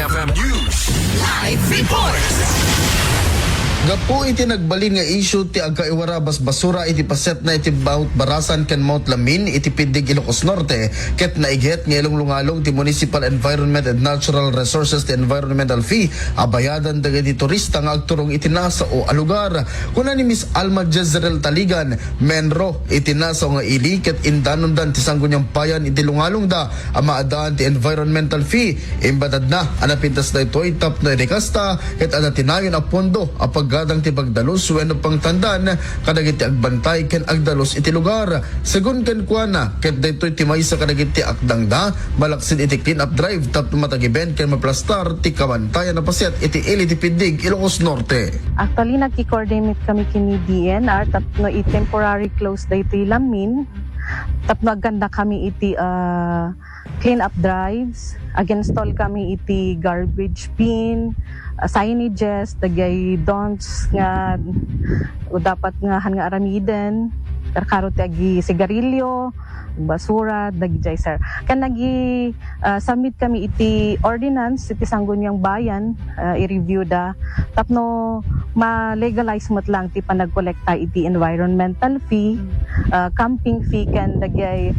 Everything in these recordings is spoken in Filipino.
IFM News Live Report. Gapo iti nagbalin nga issue ti agkaiwara basura iti paset na iti Baut Barasan ken Mount Lamin iti Pindig Ilocos Norte ket naighet nga ilong-lungalong ti Municipal Environment and Natural Resources ti Environmental Fee abayadan dagiti turista nga agturong iti nasa o alugar. Kuna ni Miss Alma Jezreel Taligan menro iti nasa nga ili ket indanundan ti sanggunyang payan iti lungalong da amaadaan ti environmental fee imbadad na anapintas na ito itap na idikasta ket anatinayon a pondo apag gadang ti pagdalos wenno pangtandan kadagiti agbantay ken agdalos iti lugar. Segun ken kuana ket daytoy ti maysa kadagiti akdang da malaksid iti clean up drive tapno matagiben ken maplastar ti kabantayan na paset iti ili ti Pindig Ilocos Norte. Actually nagki-coordinate kami kini DNR tapno i-temporary close daytoy Lamin tapno aganda kami iti clean up drives, ag-install kami iti garbage bin, signages, dagay don'ts nga dapat nga han nga aramiden, karkaro ti agi sigarilyo, basura, dagijay sir. Kan nagi submit kami iti ordinance iti Sangguniang Bayan, i-review da tapno ma-legalize mo't lang ti panagkolekta iti environmental fee, camping fee ken dagay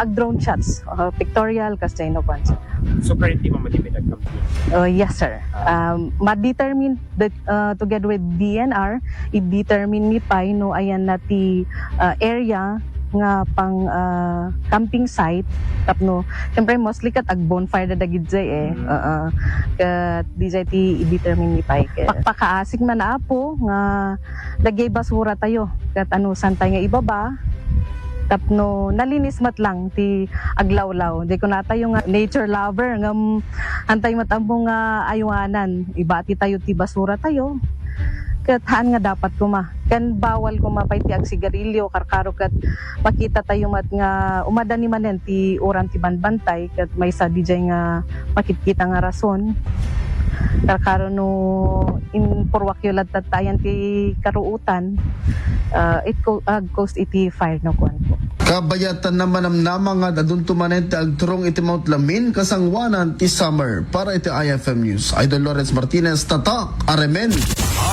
ag-drone shots, pictorial kasi no kwansa. So currently mo matipid ang campaign? Yes sir. Ma-determine together with DNR, i-determine mi pa no ayan na ti area nga pang camping site tapno syempre mostly kat ag bonfire da dagid jay kat DJ ti i-determine ni pay pakpaasig man apo nga dagay basura tayo kat ano santay nga ibaba tapno nalinis mat lang ti aglawlaw di ko natayo nga nature lover nga antay matambo nga aywanan ibati tayo ti basura tayo kat haan nga dapat kuma kan bawal kumapay ti ag sigarilyo karkaro kat makita tayo mat nga umadani manen ti oran ti banbantay kat may sa DJ nga makikita nga rason karkaro no in porwakyulat tatayan ti karuutan it cost iti fire no kwan po. Kabayatan naman ang namang nga dadun tumanen ti agturong iti Mount Lamin kasangwanan ti summer para iti IFM News. Idol Lawrence Martinez, Tatak, Aremen.